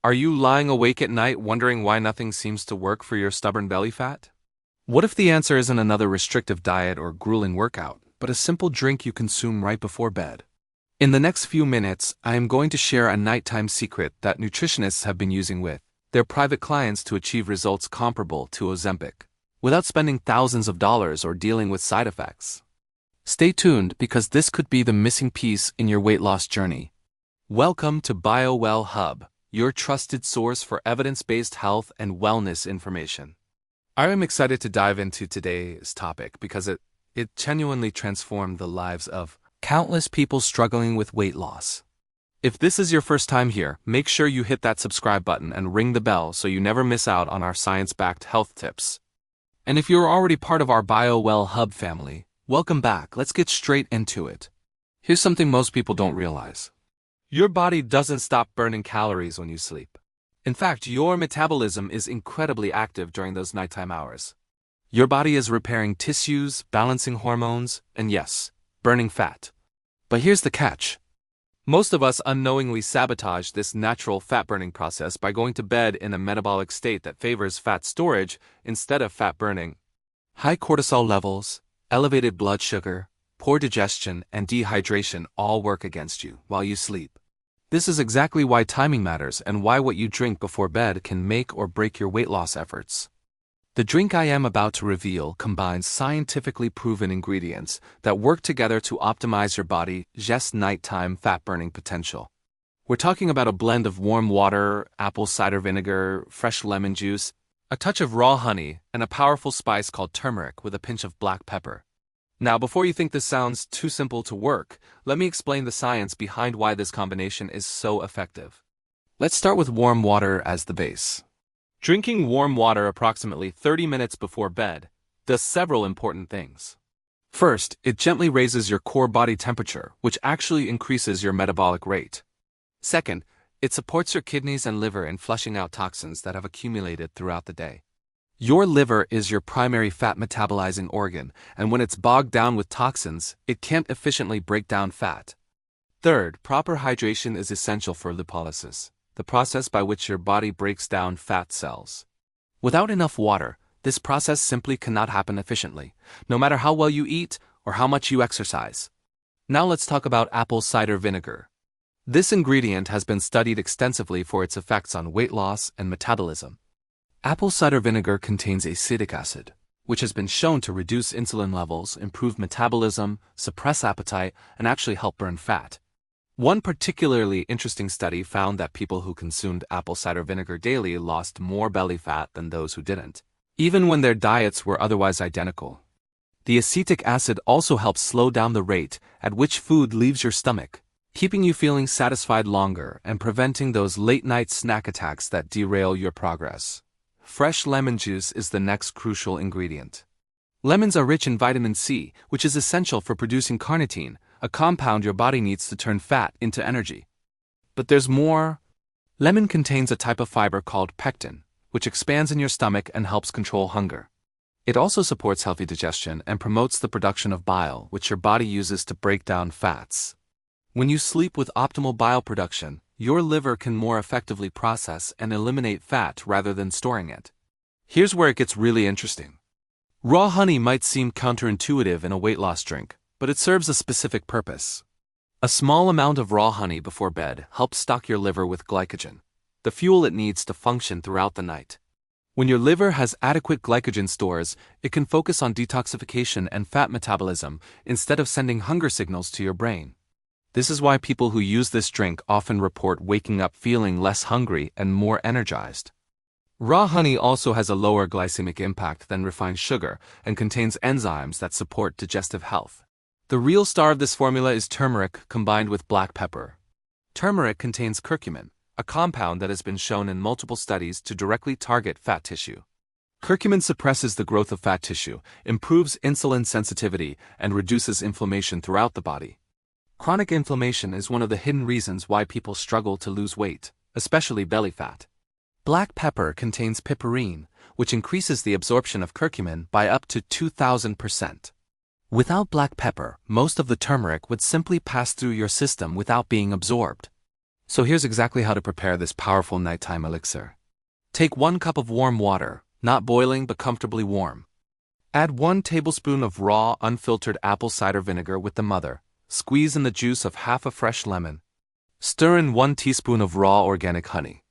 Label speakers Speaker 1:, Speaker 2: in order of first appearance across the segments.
Speaker 1: Are you lying awake at night wondering why nothing seems to work for your stubborn belly fat? What if the answer isn't another restrictive diet or grueling workout, but a simple drink you consume right before bed? In the next few minutes, I am going to share a nighttime secret that nutritionists have been using with their private clients to achieve results comparable to Ozempic, without spending thousands of dollars or dealing with side effects. Stay tuned because this could be the missing piece in your weight loss journey. Welcome to BioWell Hub, your trusted source for evidence-based health and wellness information. I am excited to dive into today's topic because it genuinely transformed the lives of countless people struggling with weight loss. If this is your first time here, make sure you hit that subscribe button and ring the bell so you never miss out on our science-backed health tips. And if you're already part of our BioWell Hub family, welcome back. Let's get straight into it. Here's something most people don't realize. Your body doesn't stop burning calories when you sleep. In fact, your metabolism is incredibly active during those nighttime hours. Your body is repairing tissues, balancing hormones, and yes, burning fat. But here's the catch. Most of us unknowingly sabotage this natural fat-burning process by going to bed in a metabolic state that favors fat storage instead of fat burning. High cortisol levels, elevated blood sugar, poor digestion, and dehydration all work against you while you sleep. This is exactly why timing matters and why what you drink before bed can make or break your weight loss efforts. The drink I am about to reveal combines scientifically proven ingredients that work together to optimize your body's nighttime fat-burning potential. We're talking about a blend of warm water, apple cider vinegar, fresh lemon juice, a touch of raw honey, and a powerful spice called turmeric with a pinch of black pepper. Now, before you think this sounds too simple to work, let me explain the science behind why this combination is so effective. Let's start with warm water as the base. Drinking warm water approximately 30 minutes before bed does several important things. First, it gently raises your core body temperature, which actually increases your metabolic rate. Second, it supports your kidneys and liver in flushing out toxins that have accumulated throughout the day. Your liver is your primary fat metabolizing organ, and when it's bogged down with toxins, it can't efficiently break down fat. Third, proper hydration is essential for lipolysis, the process by which your body breaks down fat cells. Without enough water, this process simply cannot happen efficiently, no matter how well you eat or how much you exercise. Now let's talk about apple cider vinegar. This ingredient has been studied extensively for its effects on weight loss and metabolism. Apple cider vinegar contains acetic acid, which has been shown to reduce insulin levels, improve metabolism, suppress appetite, and actually help burn fat. One particularly interesting study found that people who consumed apple cider vinegar daily lost more belly fat than those who didn't, even when their diets were otherwise identical. The acetic acid also helps slow down the rate at which food leaves your stomach, keeping you feeling satisfied longer and preventing those late-night snack attacks that derail your progress. Fresh lemon juice is the next crucial ingredient. Lemons are rich in vitamin C, which is essential for producing carnitine, a compound your body needs to turn fat into energy. But there's more. Lemon contains a type of fiber called pectin, which expands in your stomach and helps control hunger. It also supports healthy digestion and promotes the production of bile, which your body uses to break down fats. When you sleep with optimal bile production, your liver can more effectively process and eliminate fat rather than storing it. Here's where it gets really interesting. Raw honey might seem counterintuitive in a weight loss drink, but it serves a specific purpose. A small amount of raw honey before bed helps stock your liver with glycogen, the fuel it needs to function throughout the night. When your liver has adequate glycogen stores, it can focus on detoxification and fat metabolism instead of sending hunger signals to your brain. This is why people who use this drink often report waking up feeling less hungry and more energized. Raw honey also has a lower glycemic impact than refined sugar and contains enzymes that support digestive health. The real star of this formula is turmeric combined with black pepper. Turmeric contains curcumin, a compound that has been shown in multiple studies to directly target fat tissue. Curcumin suppresses the growth of fat tissue, improves insulin sensitivity, and reduces inflammation throughout the body. Chronic inflammation is one of the hidden reasons why people struggle to lose weight, especially belly fat. Black pepper contains piperine, which increases the absorption of curcumin by up to 2,000%. Without black pepper, most of the turmeric would simply pass through your system without being absorbed. So here's exactly how to prepare this powerful nighttime elixir. Take 1 cup of warm water, not boiling but comfortably warm. Add 1 tablespoon of raw, unfiltered apple cider vinegar with the mother. Squeeze in the juice of half a fresh lemon. Stir in 1 teaspoon of raw organic honey.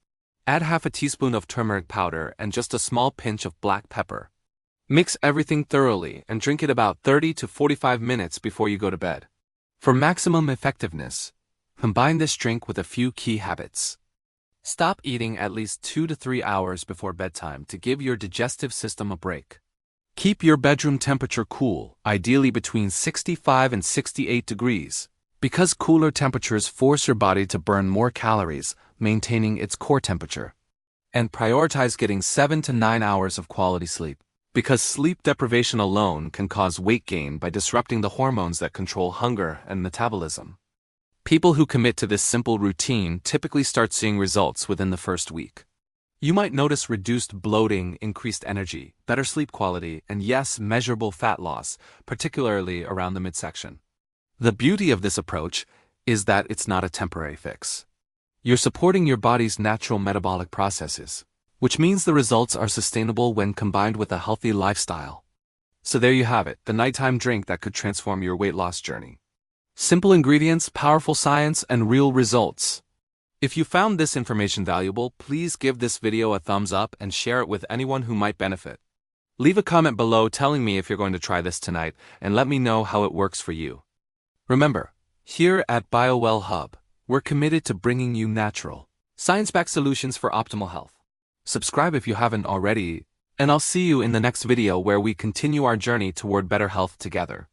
Speaker 1: Add half a teaspoon of turmeric powder and just a small pinch of black pepper. Mix everything thoroughly and drink it about 30 to 45 minutes before you go to bed. For maximum effectiveness, combine this drink with a few key habits. Stop eating at least 2 to 3 hours before bedtime to give your digestive system a break. Keep your bedroom temperature cool, ideally between 65 and 68 degrees, because cooler temperatures force your body to burn more calories, maintaining its core temperature. And prioritize getting 7 to 9 hours of quality sleep, because sleep deprivation alone can cause weight gain by disrupting the hormones that control hunger and metabolism. People who commit to this simple routine typically start seeing results within the first week. You might notice reduced bloating, increased energy, better sleep quality, and yes, measurable fat loss, particularly around the midsection. The beauty of this approach is that it's not a temporary fix. You're supporting your body's natural metabolic processes, which means the results are sustainable when combined with a healthy lifestyle. So there you have it, the nighttime drink that could transform your weight loss journey. Simple ingredients, powerful science, and real results. If you found this information valuable, please give this video a thumbs up and share it with anyone who might benefit. Leave a comment below telling me if you're going to try this tonight, and let me know how it works for you. Remember, here at BioWell Hub, we're committed to bringing you natural, science-backed solutions for optimal health. Subscribe if you haven't already, and I'll see you in the next video where we continue our journey toward better health together.